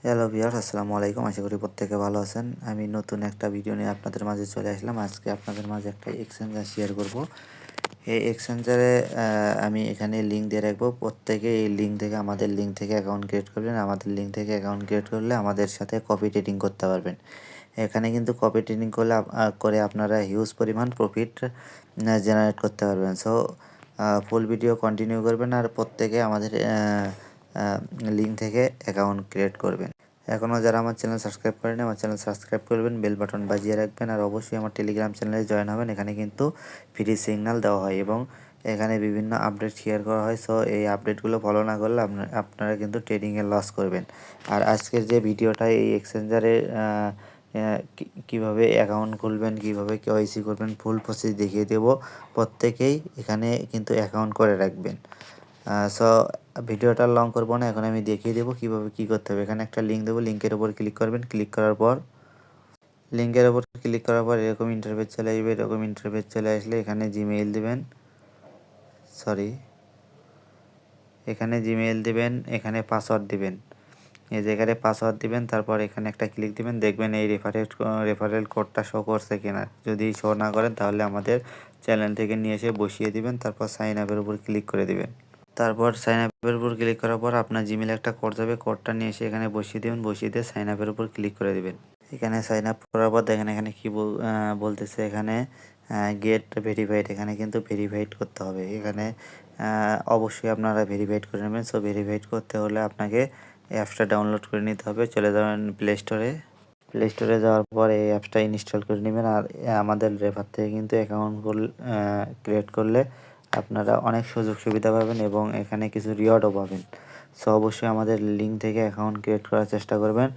Hello viewers, আসসালামু আলাইকুম। আশা করি প্রত্যেকে ভালো আছেন। আমি নতুন একটা ভিডিও নিয়ে আপনাদের মাঝে চলে আসলাম। আজকে আপনাদের মাঝে একটা এক্সচেঞ্জার শেয়ার করব। এই এক্সচেঞ্জারে আমি এখানে লিঙ্ক দিয়ে রাখবো। প্রত্যেকে এই লিঙ্ক থেকে আমাদের লিঙ্ক থেকে অ্যাকাউন্ট ক্রিয়েট করবেন। আমাদের লিঙ্ক থেকে অ্যাকাউন্ট ক্রিয়েট করলে আমাদের সাথে কপি ট্রেডিং করতে পারবেন। এখানে কিন্তু কপি ট্রেডিং করলে করে আপনারা হিউজ পরিমাণ প্রফিট জেনারেট করতে পারবেন। সো ফুল ভিডিও কন্টিনিউ করবেন আর প্রত্যেকে আমাদের লিঙ্ক থেকে অ্যাকাউন্ট ক্রিয়েট করবেন। এখনও যারা আমার চ্যানেল সাবস্ক্রাইব করেনি, আমার চ্যানেল সাবস্ক্রাইব করবেন, বেল বাটন বাজিয়ে রাখবেন আর অবশ্যই আমার টেলিগ্রাম চ্যানেলে জয়েন হবেন। এখানে কিন্তু ফ্রি সিগন্যাল দেওয়া হয় এবং এখানে বিভিন্ন আপডেট শেয়ার করা হয়। সো এই আপডেটগুলো ফলো না করলে আপনারা কিন্তু ট্রেডিংয়ে লস করবেন। আর আজকের যে ভিডিওটা এই এক্সচেঞ্জারে কীভাবে অ্যাকাউন্ট খুলবেন, কীভাবে কেওয়াইসি করবেন, ফুল প্রসেস দেখিয়ে দেব। প্রত্যেকেই এখানে কিন্তু অ্যাকাউন্ট করে রাখবেন। সো ভিডিওটা লং করবো না, এখন আমি দেখিয়ে দেবো কীভাবে কী করতে হবে। এখানে একটা লিঙ্ক দেবো, লিঙ্কের ওপর ক্লিক করবেন। ক্লিক করার পর এরকম ইন্টারফেস চলে আসবে। এরকম ইন্টারফেস চলে আসলে এখানে জিমেইল দেবেন, এখানে পাসওয়ার্ড দিবেন। এই জায়গায় পাসওয়ার্ড দিবেন, তারপর এখানে একটা ক্লিক দিবেন। দেখবেন এই রেফারেল কোডটা শো করছে কিনা। যদি শো না করেন তাহলে আমাদের চ্যানেল থেকে নিয়ে এসে বসিয়ে দিবেন। তারপর সাইন আপের উপর ক্লিক করে দিবেন। তারপর সাইন আপের উপর ক্লিক করার পর আপনার জিমেলে একটা কোড যাবে, কোডটা নিয়ে এসে এখানে বসিয়ে দেবেন। বসিয়ে দিয়ে সাইন আপের উপর ক্লিক করে দেবেন। এখানে সাইন আপ করার পর দেখেন এখানে কি বলতেছে, এখানে গেট ভেরিফাইড। এখানে কিন্তু ভেরিফাইড করতে হবে। এখানে অবশ্যই আপনারা ভেরিফাইড করে নেবেন। সো ভেরিফাইড করতে হলে আপনাকে অ্যাপসটা ডাউনলোড করে নিতে হবে। চলে যাবেন প্লে স্টোরে যাওয়ার পর এই অ্যাপসটা ইনস্টল করে নেবেন। আর আমাদের রেফার থেকে কিন্তু অ্যাকাউন্ট ক্রিয়েট করলে আপনারা অনেক সুযোগ সুবিধা পাবেন এবং এখানে কিছু রিওয়ার্ডও পাবেন। সো অবশ্যই আমাদের লিঙ্ক থেকে অ্যাকাউন্ট ক্রিয়েট করার চেষ্টা করবেন।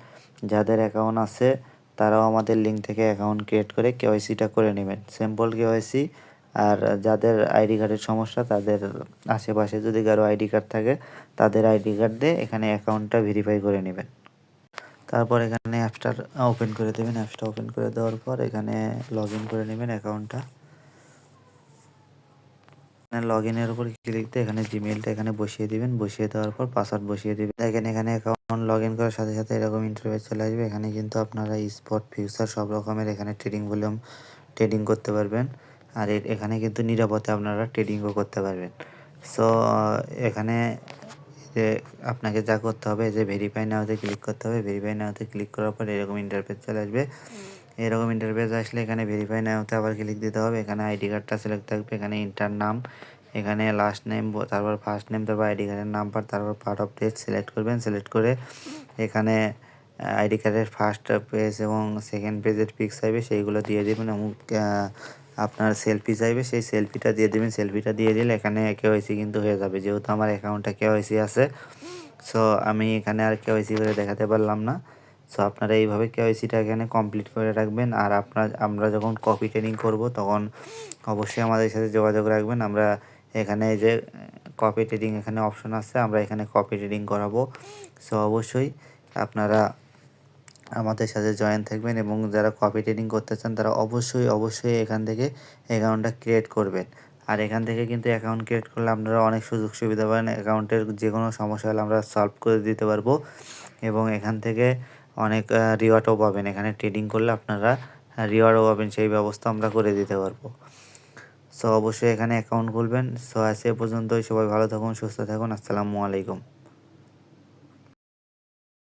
যাদের অ্যাকাউন্ট আছে তারাও আমাদের লিঙ্ক থেকে অ্যাকাউন্ট ক্রিয়েট করে কেওয়াইসিটা করে নেবেন, সিম্পল কেওয়াইসি। আর যাদের আইডি কার্ডের সমস্যা, তাদের আশেপাশে যদি কারো আইডি কার্ড থাকে তাদের আইডি কার্ড দিয়ে এখানে অ্যাকাউন্টটা ভেরিফাই করে নেবেন। তারপর এখানে অ্যাপসটা ওপেন করে দেবেন। অ্যাপসটা ওপেন করে দেওয়ার পর এখানে লগ ইন করে নেবেন অ্যাকাউন্টটা। লগ ইনের উপর ক্লিক দিয়ে এখানে জিমেলটা এখানে বসিয়ে দিবেন। বসিয়ে দেওয়ার পর পাসওয়ার্ড বসিয়ে দিবেন। দেখেন এখানে অ্যাকাউন্ট লগ ইন করার সাথে সাথে এরকম ইন্টারফেস চলে আসবে। এখানে কিন্তু আপনারা স্পট, ফিউচার সব রকমের এখানে ট্রেডিং করতে পারবেন। আর এখানে কিন্তু নিরাপদে আপনারা ট্রেডিংও করতে পারবেন। সো এখানে যে আপনাকে যা করতে হবে যে ভেরিফাই নাওতে ক্লিক করতে হবে। ভেরিফাই নাওতে ক্লিক করার পর এরকম ইন্টারফেস চলে আসবে। এরকম ইন্টারফেস আসলে এখানে ভেরিফাই নাওতে আবার ক্লিক দিতে হবে। এখানে আইডি কার্ডটা সিলেক্ট থাকবে। এখানে ইন্টার নাম, এখানে লাস্ট নেম, তারপর ফার্স্ট নেম, তারপর আইডি কার্ডের নাম্বার, তারপর পার্ট অফ ডেট সিলেক্ট করবেন। সিলেক্ট করে এখানে আইডি কার্ডের ফার্স্ট পেজ এবং সেকেন্ড পেজের পিক্স চাইবে, সেইগুলো দিয়ে দেবেন। এবং আপনার সেলফি চাইবে, সেই সেলফিটা দিয়ে দেবেন। সেলফিটা দিয়ে দিলে এখানে কেওয়াইসি কিন্তু হয়ে যাবে। যেহেতু আমার অ্যাকাউন্টে কেওয়াইসি আছে, সো আমি এখানে আর কেওয়াইসি করে দেখাতে পারলাম না। সো আপনারা এইভাবে কেওয়াইসিটা এখানে কমপ্লিট করে রাখবেন। আর আমরা যখন কপি ট্রেডিং করব তখন অবশ্যই আমাদের সাথে যোগাযোগ রাখবেন। আমরা এখানে যে কপি ট্রেডিং এখানে অপশন আছে, আমরা এখানে কপি ট্রেডিং করাবো। সো অবশ্যই আপনারা আমাদের সাথে জয়েন থাকবেন এবং যারা কপি ট্রেডিং করতে চান তারা অবশ্যই এখান থেকে অ্যাকাউন্টটা ক্রিয়েট করবেন। আর এখান থেকে কিন্তু অ্যাকাউন্ট ক্রিয়েট করলে আপনারা অনেক সুযোগ সুবিধা পাবেন। অ্যাকাউন্টের যে কোনো সমস্যা হলে আমরা সলভ করে দিতে পারবো এবং এখান থেকে অনেক রিওয়ার্ডও পাবেন। এখানে ট্রেডিং করলে আপনারা রিওয়ার্ডও পাবেন, সেই ব্যবস্থা আমরা করে দিতে পারবো। সো অবশ্যই এখানে অ্যাকাউন্ট খুলবেন। সো আজ এ পর্যন্তই। সবাই ভালো থাকুন, সুস্থ থাকুন। আসসালামু আলাইকুম।